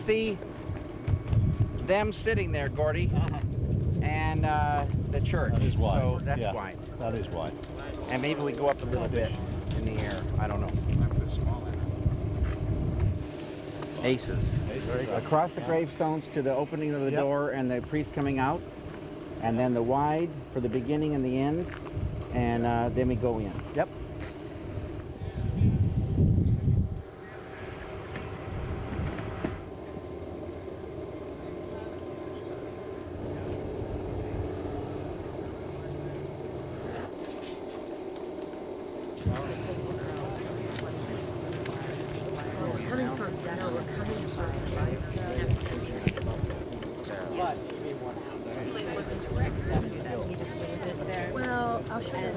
see them sitting there, Gordy, and the church. That is why. So that's Yeah, why. That is why. And maybe we go up a little bit in the air. I don't know. Aces. Across the gravestones to the opening of the door and the priest coming out. And then the wide for the beginning and the end. And then we go in. Yep. Coming from Deno, we're coming from what's a direct step to that? He just shows it there. Well, I'll show you.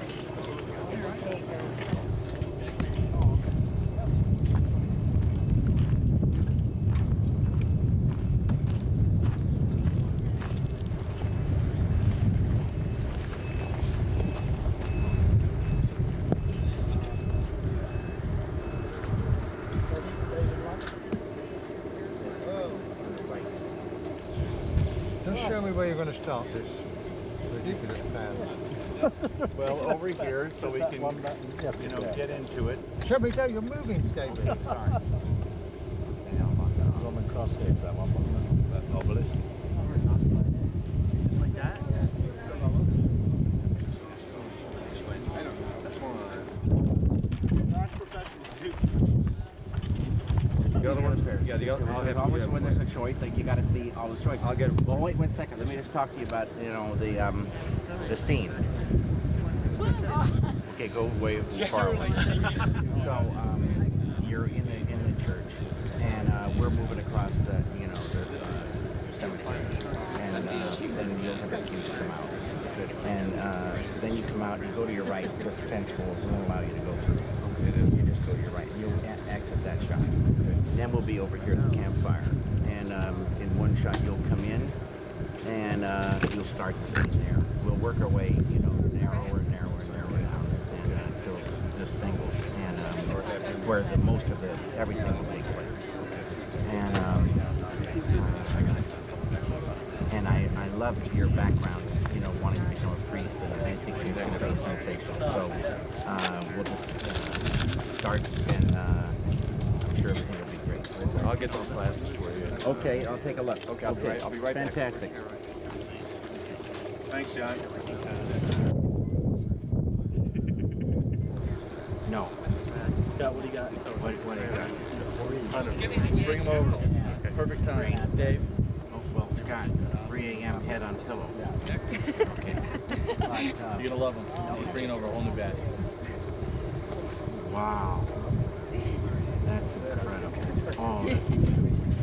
Just show me where you're going to start this ridiculous plan. Well, over here, so we can, get into it. Show me how you're moving, David. Sorry. Roman cross here, is that one? Is that obelisk? Just like that? The other one's there. Yeah, There's always when there's a choice, like you got to see all the choices. I'll get it. Well, wait 1 second. Let me just talk to you about the scene. Okay, go way far away. So you're in the church, and we're moving across the cemetery, and then you'll have the queues come out, and so then you come out and you go to your right because the fence won't allow you to go through. You just go to your right. You'll exit that shot. Then we'll be over here at the campfire, and in one shot you'll come in, and you'll start the scene there. We'll work our way, narrower and down, and until just singles, and whereas most of everything will take place. And I loved your background, wanting to become a priest, and I think it's going to be sensational. So we'll just start, and I'm sure everything will be great. I'll get those glasses for you. Okay, I'll take a look. Okay, I'll be right back. Fantastic. Thanks, John. No. Scott, what do you got? What do you got? Bring them over. Perfect time. Dave. Oh, well, Scott, 3 a.m. head on pillow. Okay. But, You're going to love them. He's bringing over a whole new batch. wow. That's incredible. Oh, that's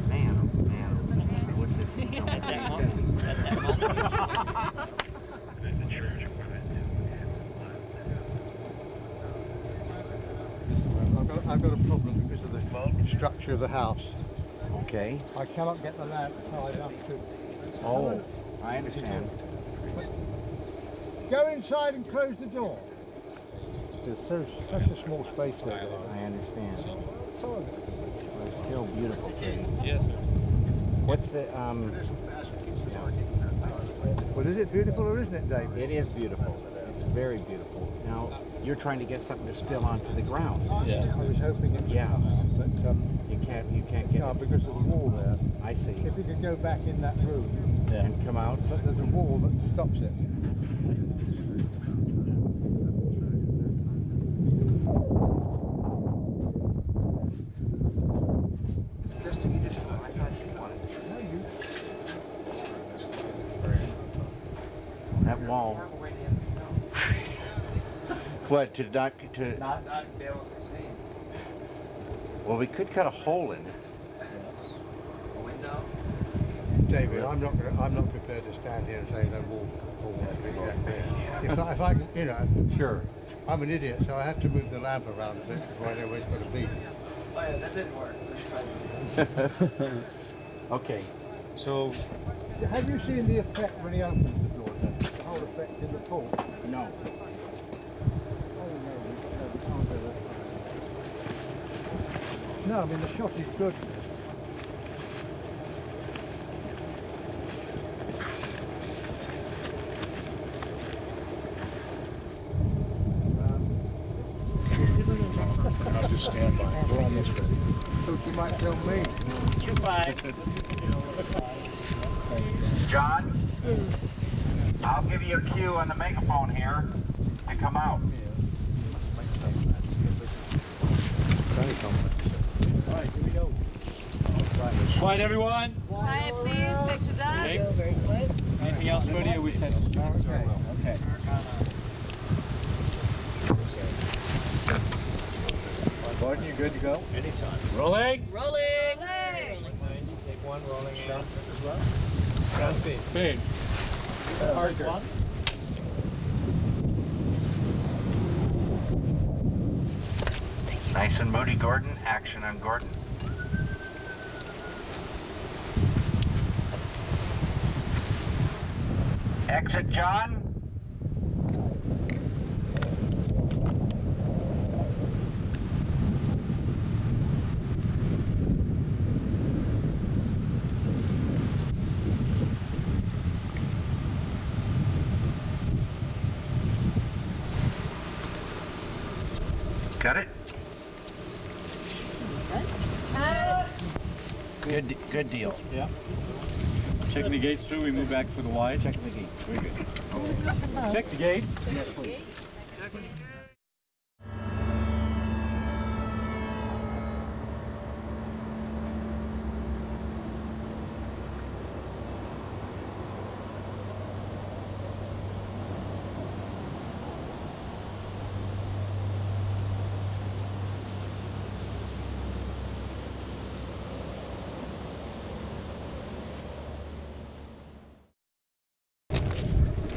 man, oh, man. I wish this would come I've got a problem because of the structure of the house. Okay. I cannot get the lamp tied up to. Oh, I understand. Go inside and close the door. There's such a small space there. I understand. But it's still beautiful, Katie. Yes, sir. What's the, Well, is it beautiful or isn't it, David? It is beautiful. It's very beautiful. Now, you're trying to get something to spill onto the ground. Yeah. I was hoping it would Yeah. come out, but You can't get no, because of the wall there. I see. If you could go back in that room, And come out. but there's a wall that stops it. That wall. What, to not be able to succeed. well, we could cut a hole in it. A window. David, I'm not prepared to stand here and say that wall wants to be back there. If I can, Sure. I'm an idiot, so I have to move the lamp around a bit before I know where it's going to be. Oh yeah, that didn't work. Okay. So, Have you seen the effect when he opens the door? The whole effect in the pool? No. Oh no, we can't do that. No, I mean the shot is good. might tell me. 2-5. John, I'll give you a cue on the megaphone here to come out. All right, here we go. Quiet, everyone. Quiet, please. Pictures up. Okay. Anything else ready, or we set? Okay. Gordon, you good to go? Anytime. Rolling. Rolling. Take one, rolling in. As well. Down speed. Speed. Parker. Nice and moody, Gordon. Action on Gordon. Exit, John. Got it? Good deal. Yeah. Checking the gates through, we move back for the wide. Check the gate. Very good. Check the gate.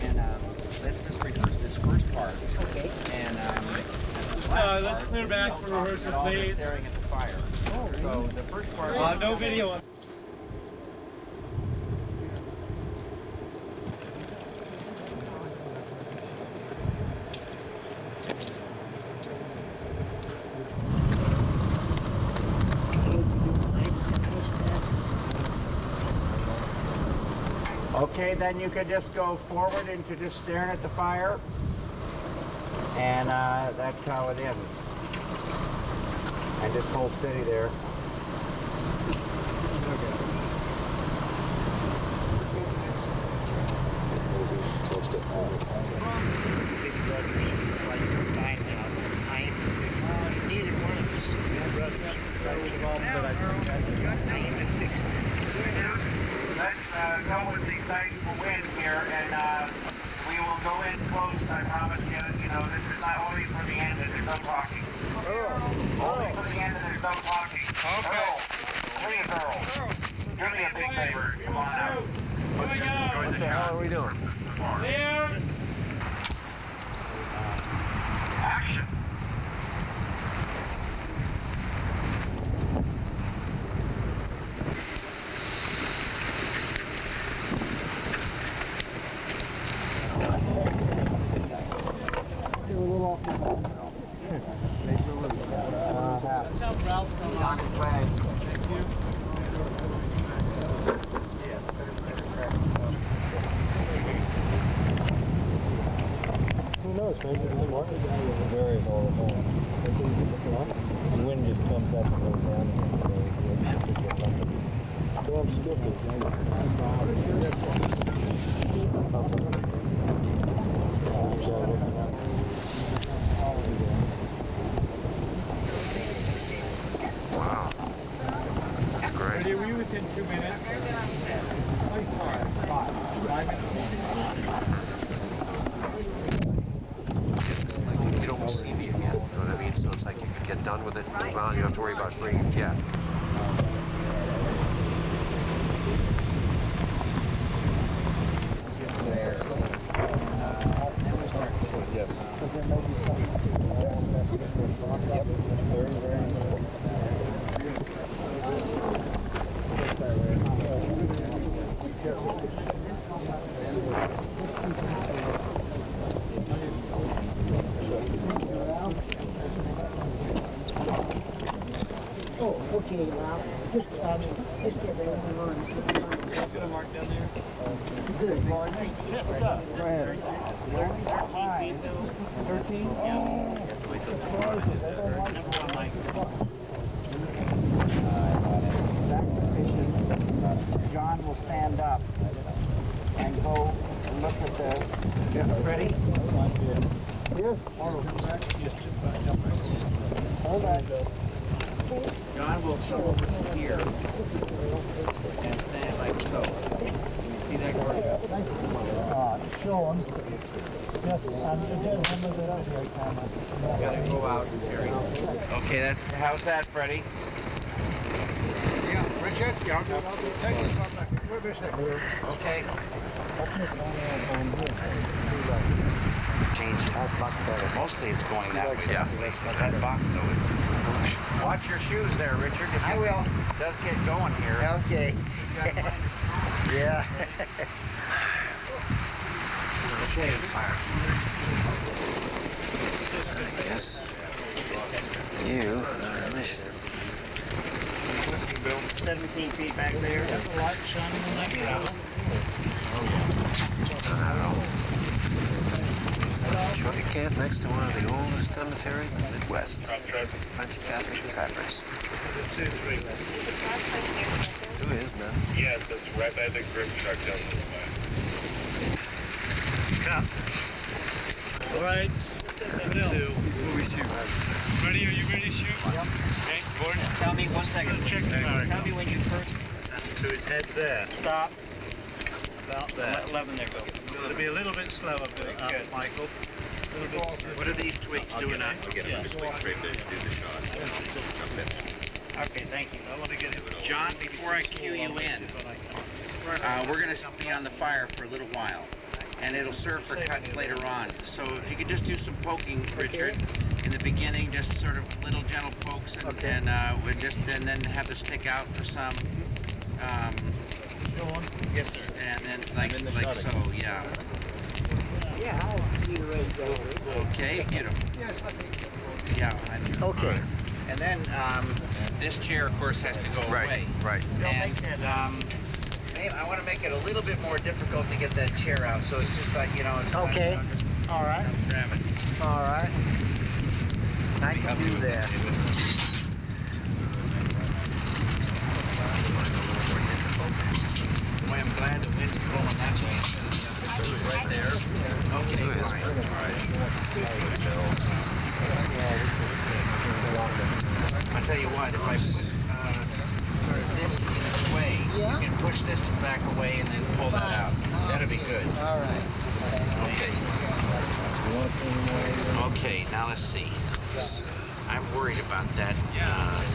And let's just rehearse this first part. Okay. And Let's clear back for rehearsal, please. Staring at the fire. So the first part. No video. Okay, then you could just go forward into just staring at the fire. And that's how it ends. And just hold steady there. Let's go with these nice wind here, and we will go in close. I promise you. You know, this is not only for the end, and there's no talking. Only for the end, and there's no talking. Okay. Please, Earl. Do me a big favor. Come on out. What the hell are we doing? Action. On his way. Thank you. Who knows, maybe it's more. It varies all the time. The wind just comes up and goes down. Storm's Wow. That's great. Ready, were you within 2 minutes? 5 minutes. It's like you don't see me again, you know what I mean? So it's like you can get done with it and move on. You don't have to worry about bringing yet. Okay, well, just get there and run. Mark down there. Good. Yes, sir. Go ahead. 13? Oh, surprises. I don't like John will stand up and go look at the... Ready? Yes. Hold on. John will come over to here and stand like so. You see that, Gordon? Sean. Yes, and Gotta go out and carry. Okay, how's that, Freddie? Yeah, Richard. Yeah, I'll take this one back. Wait a second. Okay. Change that box better. Mostly it's going that way. Yeah. But that box though is. Watch your shoes there, Richard. If I will. It does get going here. Okay. Yeah. Okay. Fire. I guess you are on a mission. 17 feet back there. I don't know. Shorty camp next to one of the oldest cemeteries in the Midwest. French Catholic trappers. Two is none. Yes, that's right by the grip truck down the way. All right. Movie shoot. Ready? Are you ready to shoot? Yep. Okay, Gordon. Tell me 1 second. Check the car. Tell me when you first To his head there. stop. About there. Let 11 there go. It'll be a little bit slower, Michael. A little bit slower. What are these tweaks doing now? Okay, thank you. I want to get him. John, before I cue you in, we're going to be on the fire for a little while, and it'll serve for cuts later on. So if you could just do some poking, Richard, in the beginning, just sort of little gentle pokes, and then have the stick out for some. Yes, sir. And then like so, yeah. Yeah, I'll be ready to go. Okay, beautiful. Yeah. Okay. And then this chair, of course, has to go away. Right. And I want to make it a little bit more difficult to get that chair out. So it's just like, it's like, Okay. All right. grab it. All right. I can do that. Boy, I'm glad the wind is blowing that way instead of the other way. Right there. Okay, fine. All right. I'll tell you what, if I put this in its way, you can push this back away and then pull that out. That'll be good. All right. Okay. Okay, now let's see. I'm worried about that.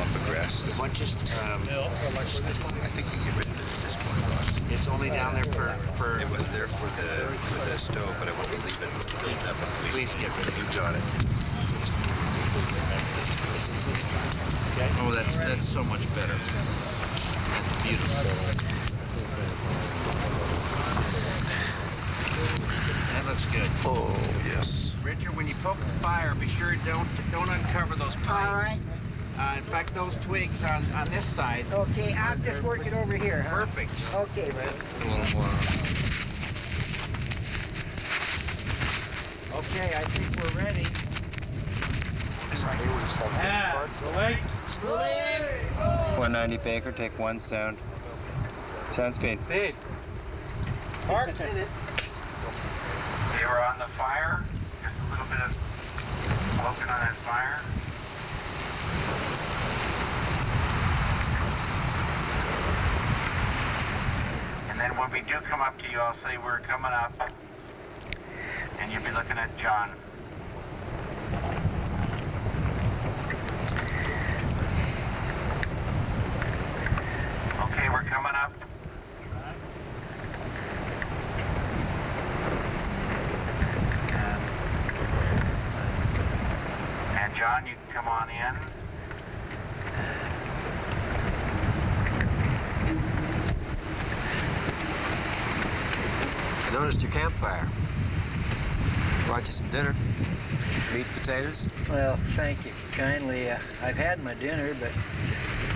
Lump of grass. What just, I think you can get rid of it at this point, Ross. it's only down there for It was there for the stove, but I want to leave it built up. please get rid of it. You got it. Oh, that's so much better. That's beautiful. That looks good. Oh, yes. Richard, when you poke the fire, be sure don't uncover those pipes. All right. In fact, those twigs on this side. Okay, I'll just work it over here, huh? Perfect. Okay, Ray. A little more. Okay, I think we're ready. 190 Baker, take one sound. Sound speed. You are on the fire. Just a little bit of smoking on that fire. And then when we do come up to you, I'll say we're coming up. And you'll be looking at John. Okay, we're coming up. And John, you can come on in. I noticed your campfire. Brought you some dinner. Meat, potatoes. Well, thank you kindly. I've had my dinner, but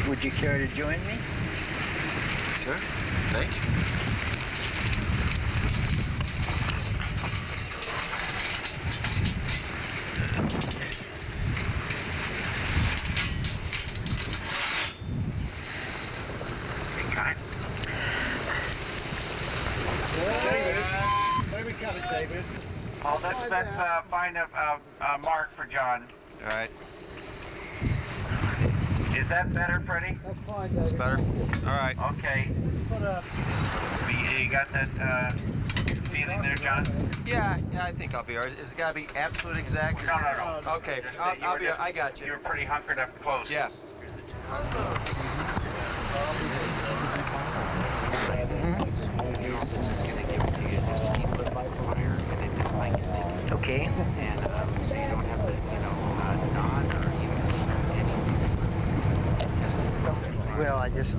would you care to join me? Sure. Thank you. got it, David. Oh, let's find a mark for John. All right. Is that better, Freddie? That's fine, David. It's better? All right. Okay. You got that feeling there, John? Yeah, I think I'll be all right. Is it got to be absolute exact? No. Okay, I'll be. I got you. You're pretty hunkered up close. Yeah. Okay. And so you don't have to, nod or even anything. Well, I just.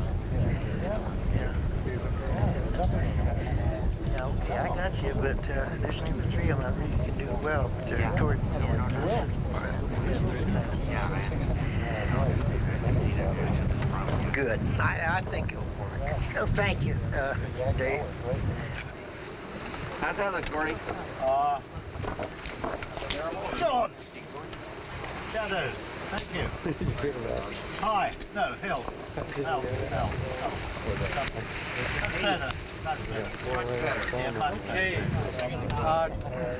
Yeah, okay, I got you, but there's 2 or 3 of them I think you can do well, but they're towards the end. Good. I think it'll work. Oh, thank you, Dave. How's that look, Gordy? John! Shadow, thank you. Hi. No, Hill. That's better. That's better. Yeah, much better.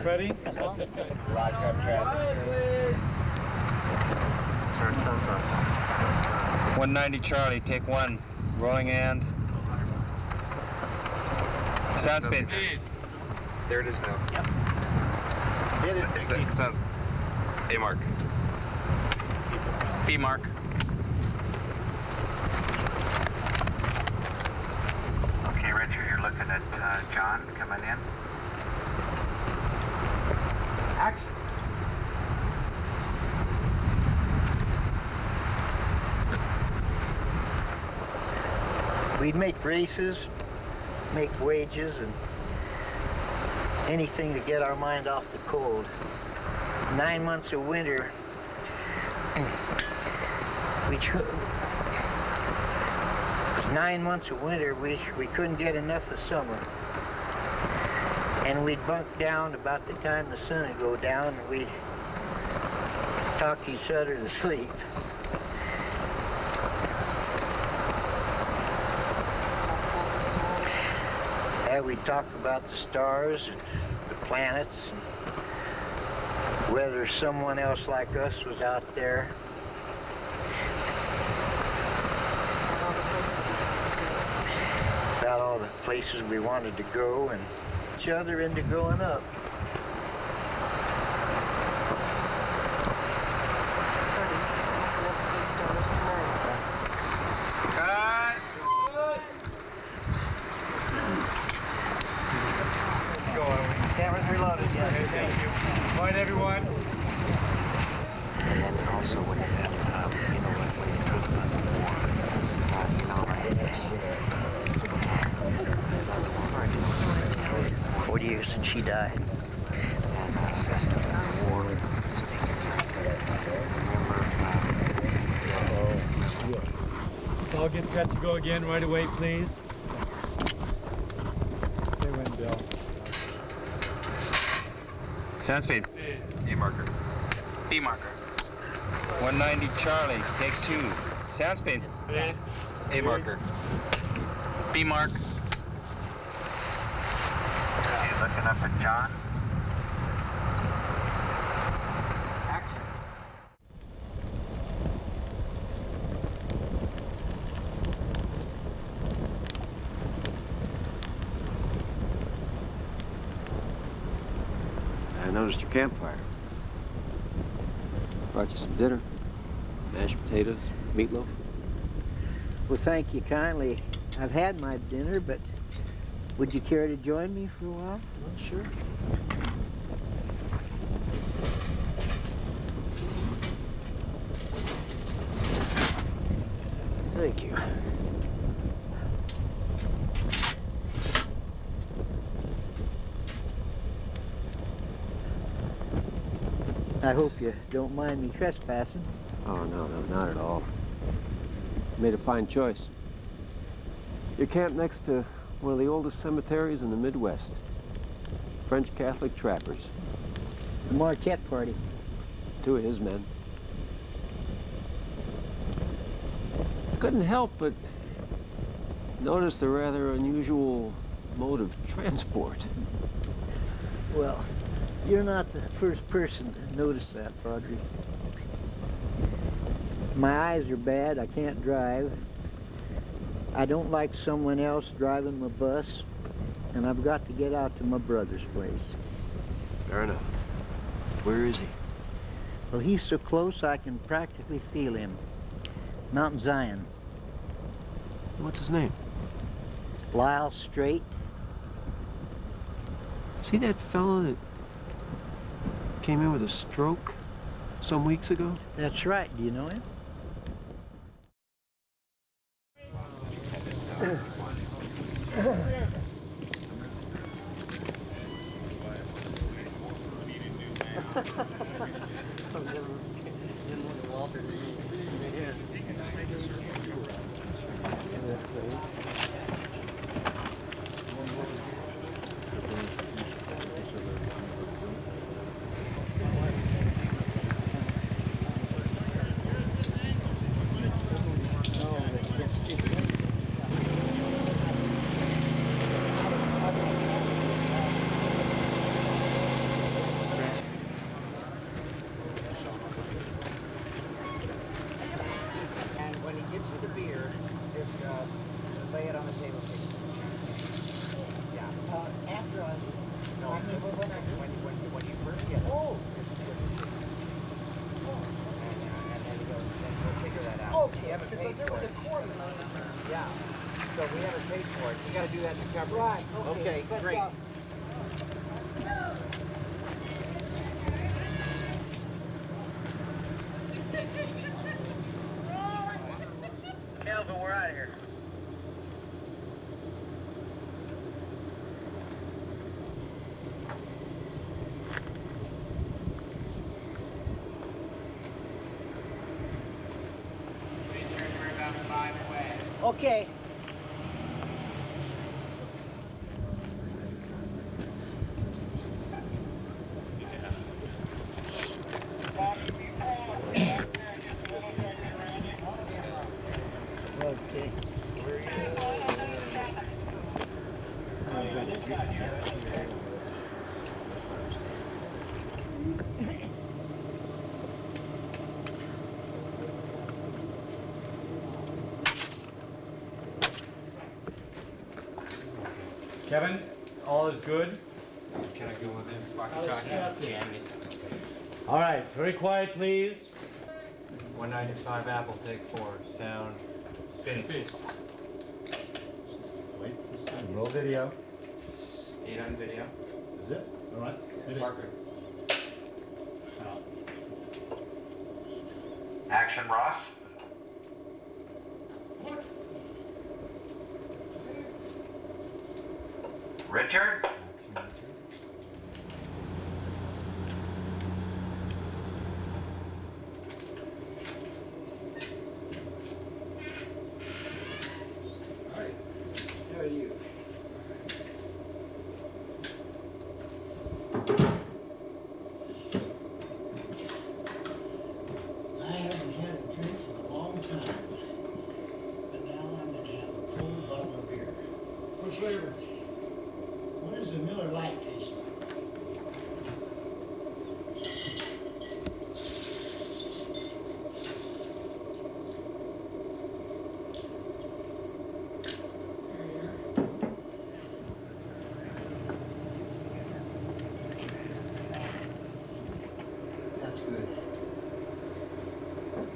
Ready? 190 Charlie, take 1. Rolling and. Sound speed. There it is now. Yep. It's that A mark. B mark. Okay, Richard, you're looking at John coming in. Action. We'd make races, make wages, and anything to get our mind off the cold. 9 months of winter, we 9 months of winter, we couldn't get enough of summer. And we'd bunk down about the time the sun would go down, and we'd talk each other to sleep. We'd talk about the stars and the planets and whether someone else like us was out there. About all the places we wanted to go and each other into growing up. Cameras reloaded, yeah. Okay, thank you. Point, everyone. And then also when you have, when you talk about the war, it's not, 40 years since she died. So I'll get set to go again right away, please. Say when, Bill. Sound speed. A marker. B marker. 190 Charlie, take 2. Sound speed. A marker. B mark. Okay, looking up at John. Action. I noticed your campfire. Brought you some dinner. Mashed potatoes, meatloaf. Well, thank you kindly. I've had my dinner, but would you care to join me for a while? Well, sure. Thank you. I hope you don't mind me trespassing. Oh, no, not at all. You made a fine choice. You're camped next to one of the oldest cemeteries in the Midwest. French Catholic trappers. The Marquette party. 2 of his men. Couldn't help but notice the rather unusual mode of transport. Well, you're not the first person to notice that, Audrey. My eyes are bad. I can't drive. I don't like someone else driving my bus, and I've got to get out to my brother's place. Fair enough. Where is he? Well, he's so close I can practically feel him. Mount Zion. What's his name? Lyle Strait. See that fellow that came in with a stroke some weeks ago? That's right. Do you know him? And when he gives you the beer, just lay it on the table. Yeah. After I... No, when you first get it. Oh! And then we'll figure that out. Okay, we haven't paid for it. Yeah. So we haven't paid for it. You got to do that to cover it. Right. Okay, great. Kelvin, we're out of here. Okay. Okay. Kevin, all is good? Can I go with him? Walkie-talkie? All right, very quiet, please. 195 Apple, take 4. Sound, spinning. Wait, roll video. 8 on video. Is it? All right. Marker. Action, Ross. Richard? Hi. How are you? I haven't had a drink in a long time, but now I'm going to have a cold bottle of beer. What flavor? What does the Miller Lite taste like? That's good.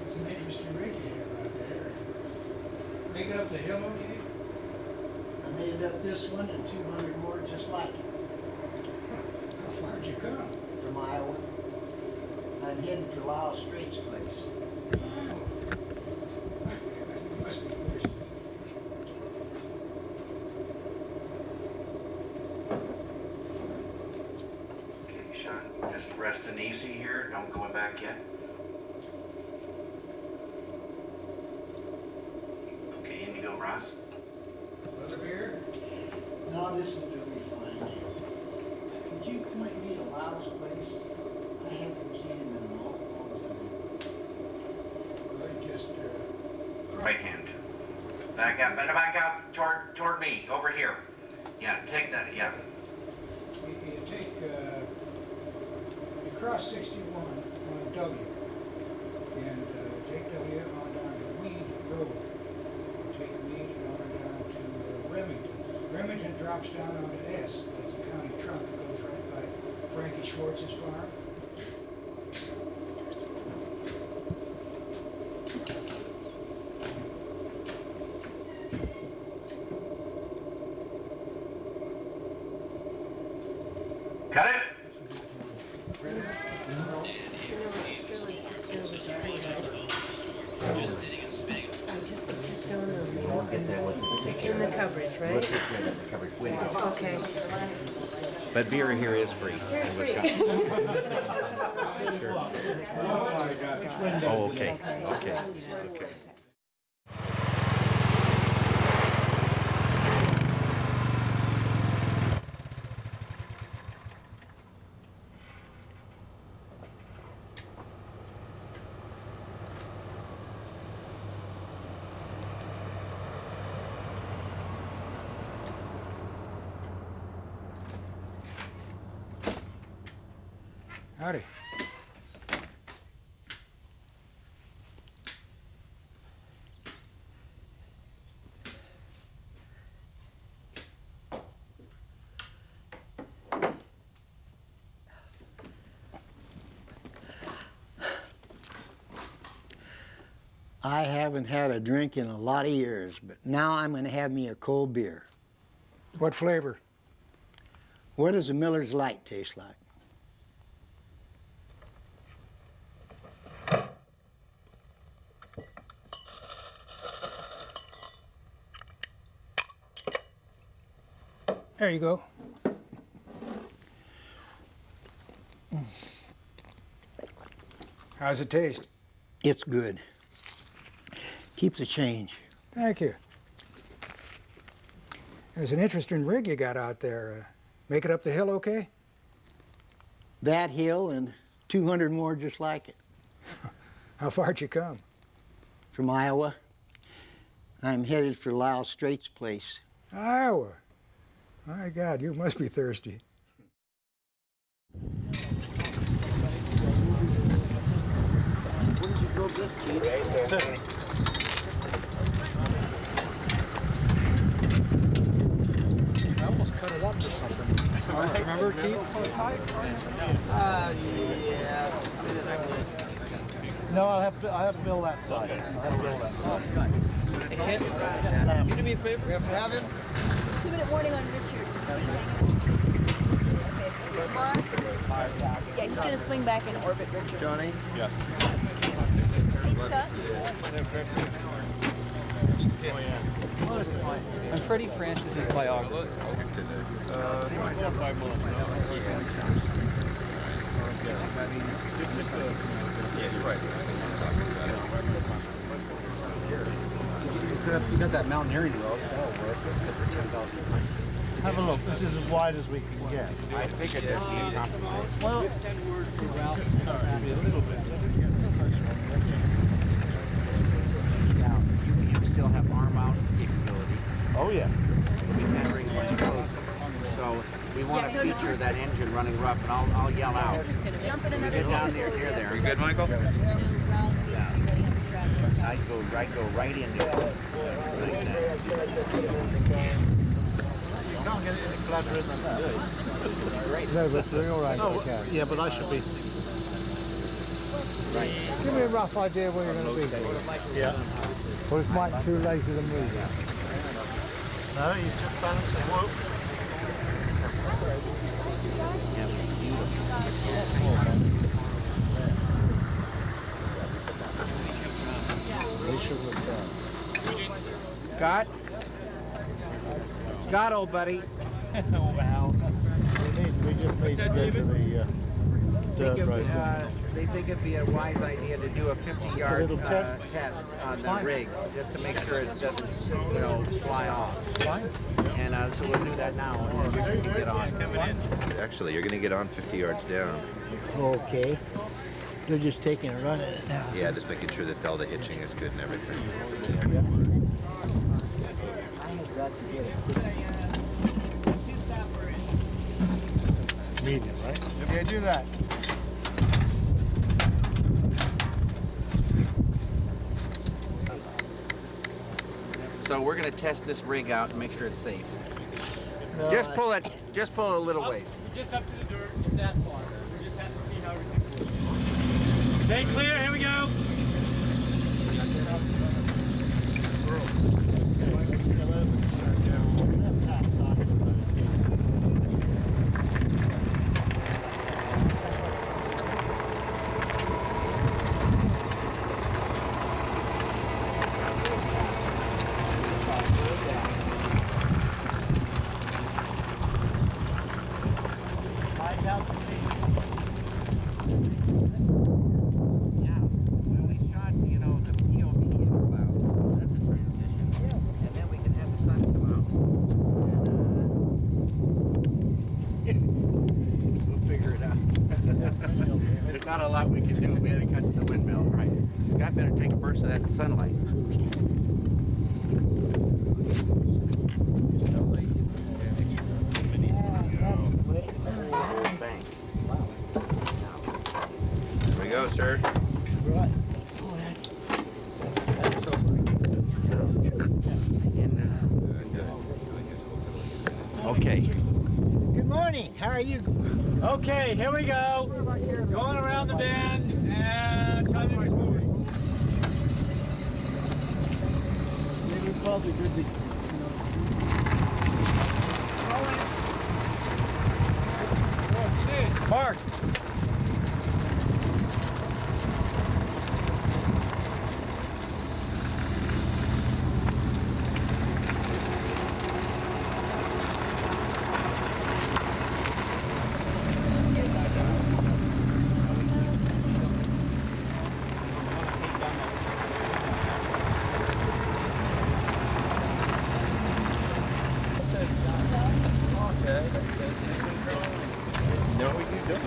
It's an interesting rig you have out there. Make it up the hill, okay? I made up this one and 200 more just like it. How far'd you come? From Iowa. I'm heading for Lyle Strait's place. Iowa? You must be thirsty. Okay, Sean, just resting easy here. Don't go back yet. Okay, in you go, Ross. Another beer? No, this will do me fine. Could you point me to Lyle's place? I haven't seen him in a long time. Well, he just, Right hand. Back out toward me, over here. Yeah, take that, yeah. you take you cross 61 on W, and take W on down to Weed Road. Take Weed on down to Remington. Remington drops down onto S. That's the county trunk that goes right by Frankie Schwartz's farm. Cut it! It just dawned on me. We'll get that with the picture. In the coverage, We'll right? take care of the coverage. Way to go. Okay. But beer here is free Here's in free. Wisconsin. Oh, okay. Okay. Okay. Howdy. I haven't had a drink in a lot of years, but now I'm going to have me a cold beer. What flavor? What does a Miller's Light taste like? There you go. How's it taste? It's good. Keep the change. Thank you. There's an interesting rig you got out there. Make it up the hill okay? That hill and 200 more just like it. How far'd you come? From Iowa. I'm headed for Lyle Straight's place. Iowa. My God, you must be thirsty. Where did you grow this, Keith? I almost cut it up to something. Remember, Keith? Yeah. No, I'll have to build that side. I'll have to build that side. Can you do me a favor? We have to have him. 2-minute warning on Richard. Yeah, he's gonna swing back in orbit, Richard. Johnny? Yes. Hey, Scott. And Freddie Francis is biographer. You got that mountaineering road. That'll work. That's good for 10,000. Have a look. This is as wide as we can get. I figured there'd be a compromise. Well, send word for Ralph to be a little bit. Now, you still have arm mount capability. Oh yeah. We can't bring it much closer. So we want to feature that engine running rough, and I'll yell out. When we get down near there. You good, Michael? Yeah. I go right into it. Like that. Don't get any flatter than that. No, but we're all right. Okay. Yeah, but I should be. Right. Give me a rough idea where you're going to be. Yeah. Or is Mike too lazy to move? No, he's just balancing. Whoop. Yeah, it was beautiful. Scott? Scott, old buddy. Wow. We just need to get to the dirt right there. They think it'd be a wise idea to do a 50-yard little test? test on the rig, just to make sure it doesn't, fly off. Fine. And so we'll do that now, and then we can get on. Actually, you're going to get on 50 yards down. Okay. They're just taking a run at it now. Yeah, just making sure that all the hitching is good and everything. Medium, right? Okay, do that. So we're gonna test this rig out and make sure it's safe. Just pull it a little ways. Just up to the dirt, if that far. We just have to see how everything moves. Stay clear, here we go. Not a lot we can do. We had to cut the windmill, right? Scott better take a burst of that sunlight. Bank. Here we go, sir. Okay. Good morning. How are you? Okay, here we go. Going around the bend and timing is moving. Maybe probably good to, Mark. No, you don't.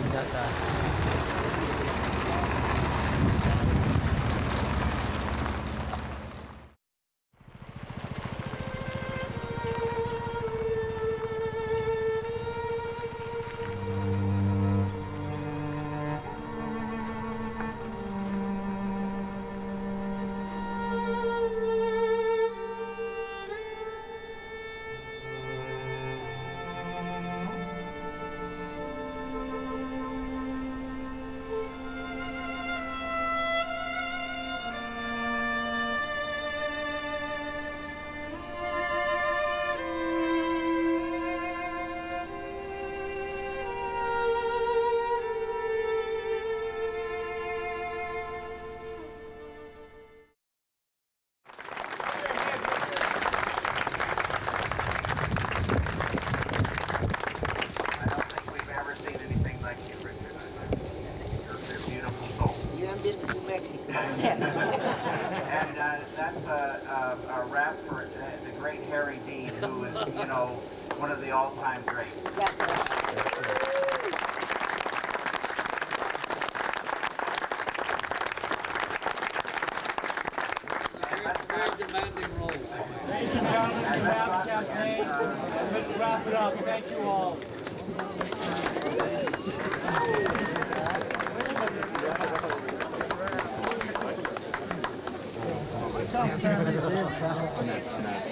And that's a rap for the great Harry Dean, who is, you know, one of the all-time greats. Demanding role. Ladies and gentlemen, the rap campaign. Let's wrap it up. Thank you all.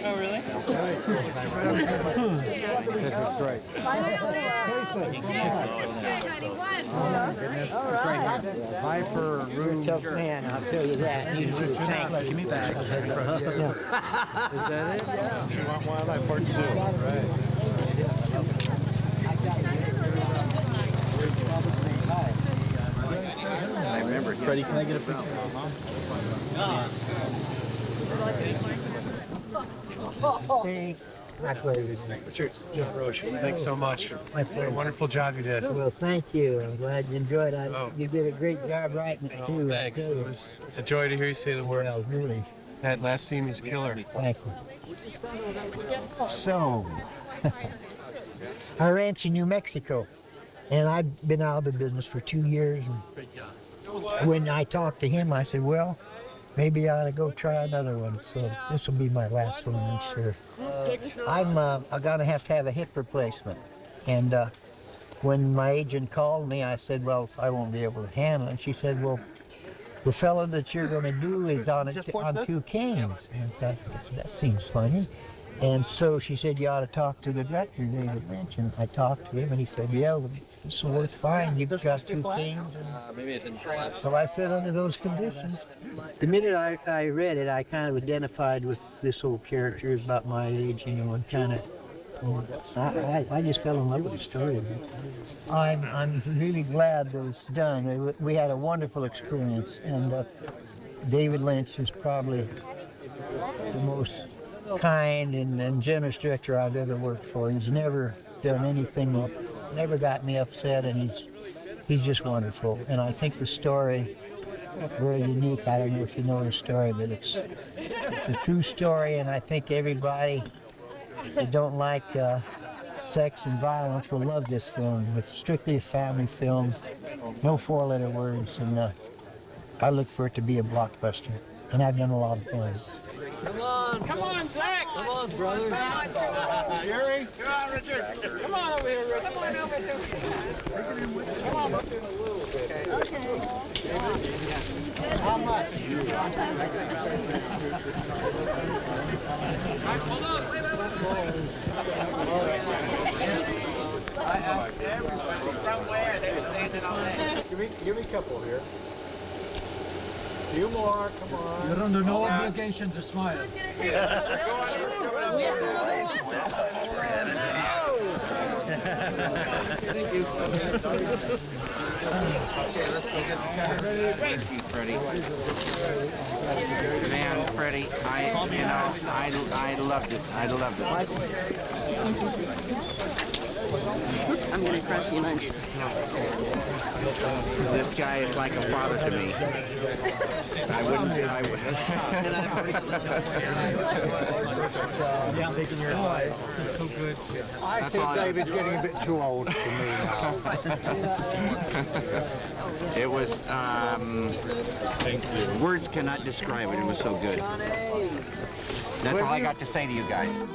Oh, really? this is great. Viper room. Tough man, I'll tell you that. You should thank me. Give me back. Is that it? You want wildlife part 2? Right. I remember. Freddie, can I get a picture? Thanks. My pleasure. Richard, Jeff Roche, thanks so much. My What a pleasure. wonderful job you did. Well, thank you. I'm glad you enjoyed it. Oh. You did a great job writing it, too. I Thanks. tell you. It's a joy to hear you say the words. Well, really. That last scene is killer. Thank you. So, I ranch in New Mexico, and I've been out of the business for 2 years. And when I talked to him, I said, well, maybe I ought to go try another one. So this will be my last one, I'm sure. I'm going to have a hip replacement. And when my agent called me, I said, well, I won't be able to handle it. She said, well, the fellow that you're going to do is on 2 Kings. And I thought, that seems funny. And so she said, you ought to talk to the director, David Lynch. And I talked to him, and he said, yeah, so it's fine. You've got 2 Kings. So I said, under those conditions. The minute I read it, I kind of identified with this old character about my age, you know, and kind of, I just fell in love with the story. I'm really glad that it's done. We had a wonderful experience, and David Lynch is probably the most kind and generous director I've ever worked for. He's never done anything, never got me upset, and he's just wonderful. And I think the story very unique. I don't know if you know the story, but it's a true story, and I think everybody that don't like sex and violence will love this film. It's strictly a family film, no 4-letter words, and I look for it to be a blockbuster. And I've done a lot of films. Come on, Zach! Come on, brother! Jerry? Come on, Richard! Come on over here, Richard! Come on over here! Come on, up in a little bit. Okay. How much? Hold on, wait. Somewhere, they were standing on that. Give me a couple here. A few more, come on. You're under no obligation to smile. Who's gonna take it? We have to do another one. Thank you. Okay, let's go get the car. Thank you, Freddie. Man, Freddie, I loved it. I loved it. I'm gonna crush you, Lynch. This guy is like a father to me. I wouldn't. Taking your advice. So good. I think David's getting a bit too old for me now. It was, words cannot describe it. It was so good. That's all I got to say to you guys.